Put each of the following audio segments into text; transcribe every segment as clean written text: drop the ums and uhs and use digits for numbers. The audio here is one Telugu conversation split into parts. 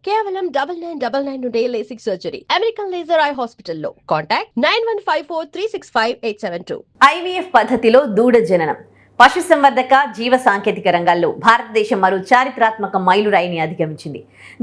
కేవలం 9999 నుండి LASIK surgery American laser eye హాస్పిటల్లో కాంటాక్ట్ 9154365872. ఐవీఎఫ్ పద్ధతిలో దూడ జననం పశుసంవర్ధక జీవ సాంకేతిక రంగాల్లో భారతదేశం మరో చారిత్రాత్మక మైలురాయిని అధిగమించింది.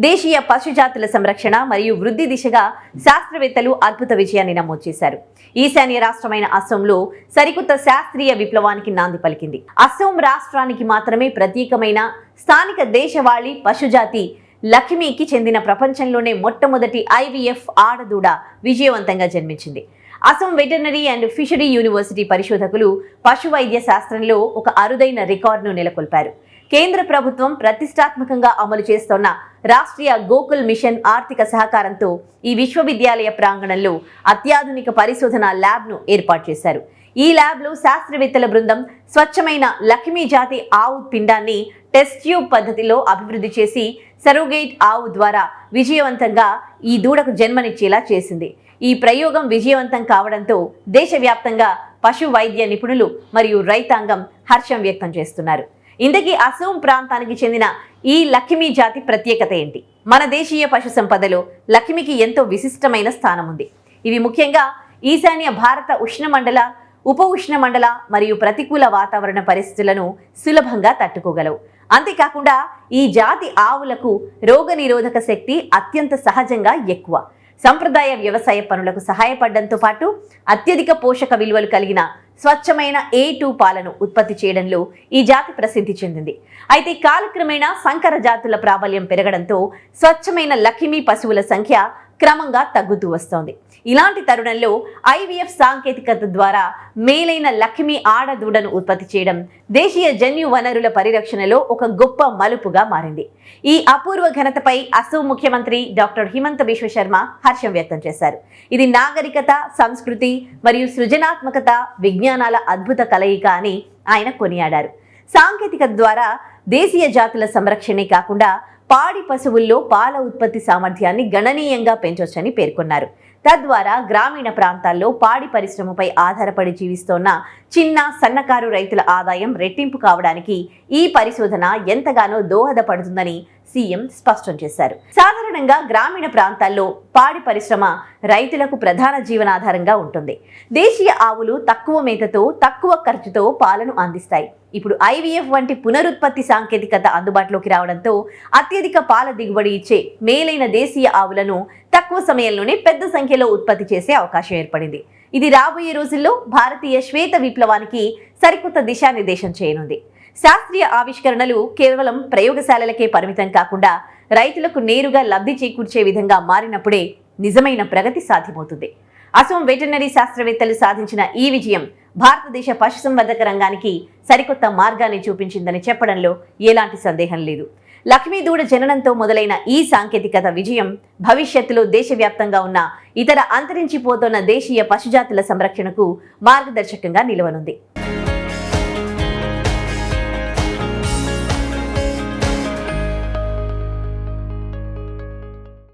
దేశీయ పశుజాతుల సంరక్షణ మరియు వృద్ధి దిశగా శాస్త్రవేత్తలు అద్భుత విజయాన్ని నమోదు చేశారు. ఈశాన్య రాష్ట్రమైన అస్సోంలో సరికొత్త శాస్త్రీయ విప్లవానికి నాంది పలికింది. అస్సోం రాష్ట్రానికి మాత్రమే ప్రత్యేకమైన స్థానిక దేశవాళీ పశుజాతి లక్ష్మీకి చెందిన ప్రపంచంలోనే మొట్టమొదటి ఐవీఎఫ్ ఆడదూడ విజయవంతంగా జన్మించింది. Assam veterinary and fishery university పరిశోధకులు పశు వైద్య శాస్త్రంలో ఒక అరుదైన రికార్డును నెలకొల్పారు. కేంద్ర ప్రభుత్వం ప్రతిష్టాత్మకంగా అమలు చేస్తోన్న రాష్ట్రీయ గోకుల్ మిషన్ ఆర్థిక సహకారంతో ఈ విశ్వవిద్యాలయ ప్రాంగణంలో అత్యాధునిక పరిశోధన ల్యాబ్ను ఏర్పాటు చేశారు. ఈ ల్యాబ్లో శాస్త్రవేత్తల బృందం స్వచ్ఛమైన లక్ష్మీ జాతి ఆవు పిండాన్ని టెస్ట్ ట్యూబ్ పద్ధతిలో అభివృద్ధి చేసి సరోగేట్ ఆవు ద్వారా విజయవంతంగా ఈ దూడకు జన్మనిచ్చేలా చేసింది. ఈ ప్రయోగం విజయవంతం కావడంతో దేశవ్యాప్తంగా పశు వైద్య నిపుణులు మరియు రైతాంగం హర్షం వ్యక్తం చేస్తున్నారు. ఇంతకీ అసోం ప్రాంతానికి చెందిన ఈ లక్ష్మీ జాతి ప్రత్యేకత ఏంటి? మన దేశీయ పశు సంపదలో లక్ష్మికి ఎంతో విశిష్టమైన స్థానం ఉంది. ఇవి ముఖ్యంగా ఈశాన్య భారత ఉష్ణమండల, ఉప ఉష్ణమండల మరియు ప్రతికూల వాతావరణ పరిస్థితులను సులభంగా తట్టుకోగలవు. అంతేకాకుండా ఈ జాతి ఆవులకు రోగనిరోధక శక్తి అత్యంత సహజంగా ఎక్కువ. సంప్రదాయ వ్యవసాయ పనులకు సహాయపడడంతో పాటు అత్యధిక పోషక విలువలు కలిగిన స్వచ్ఛమైన A2 పాలను ఉత్పత్తి చేయడంలో ఈ జాతి ప్రసిద్ధి చెందింది. అయితే కాలక్రమేణా సంకర జాతుల ప్రాబల్యం పెరగడంతో స్వచ్ఛమైన లక్ష్మీ పశువుల సంఖ్య క్రమంగా తగ్గుతూ వస్తోంది. ఇలాంటి తరుణంలో ఐవీఎఫ్ సాంకేతికత ద్వారా మేలైన లక్ష్మీ ఆడదూడను ఉత్పత్తి చేయడం దేశీయ జన్యు వనరుల పరిరక్షణలో ఒక గొప్ప మలుపుగా మారింది. ఈ అపూర్వ ఘనతపై అసోం ముఖ్యమంత్రి డాక్టర్ హిమంత బిశ్వ శర్మ హర్షం వ్యక్తం చేశారు. ఇది నాగరికత, సంస్కృతి మరియు సృజనాత్మకత విజ్ఞానాల అద్భుత కలయిక అని ఆయన కొనియాడారు. సాంకేతికత ద్వారా దేశీయ జాతుల సంరక్షణే కాకుండా పాడి పశువుల్లో పాల ఉత్పత్తి సామర్థ్యాన్ని గణనీయంగా పెంచొచ్చని పేర్కొన్నారు. తద్వారా గ్రామీణ ప్రాంతాల్లో పాడి పరిశ్రమపై ఆధారపడి జీవిస్తోన్న చిన్న సన్నకారు రైతుల ఆదాయం రెట్టింపు కావడానికి ఈ పరిశోధన ఎంతగానో దోహదపడుతుందని సీఎం స్పష్టం చేశారు. సాధారణంగా గ్రామీణ ప్రాంతాల్లో పాడి పరిశ్రమ రైతులకు ప్రధాన జీవనాధారంగా ఉంటుంది. దేశీయ ఆవులు తక్కువ మేతతో, తక్కువ ఖర్చుతో పాలను అందిస్తాయి. ఇప్పుడు ఐవీఎఫ్ వంటి పునరుత్పత్తి సాంకేతికత అందుబాటులోకి రావడంతో అత్యధిక పాల దిగుబడి ఇచ్చే మేలైన దేశీయ ఆవులను తక్కువ సమయంలోనే పెద్ద సంఖ్యలో ఉత్పత్తి చేసే అవకాశం ఏర్పడింది. ఇది రాబోయే రోజుల్లో భారతీయ శ్వేత విప్లవానికి సరికొత్త దిశానిర్దేశం చేయనుంది. శాస్త్రీయ ఆవిష్కరణలు కేవలం ప్రయోగశాలలకే పరిమితం కాకుండా రైతులకు నేరుగా లబ్ధి చేకూర్చే విధంగా మారినప్పుడే నిజమైన ప్రగతి సాధ్యమవుతుంది. అసోం వెటర్నరీ శాస్త్రవేత్తలు సాధించిన ఈ విజయం భారతదేశ పశుసంవర్ధక రంగానికి సరికొత్త మార్గాన్ని చూపించిందని చెప్పడంలో ఎలాంటి సందేహం లేదు. లక్ష్మీ దూడ జననంతో మొదలైన ఈ సాంకేతికత విజయం భవిష్యత్తులో దేశవ్యాప్తంగా ఉన్న ఇతర అంతరించిపోతున్న దేశీయ పశుజాతుల సంరక్షణకు మార్గదర్శకంగా నిలవనుంది.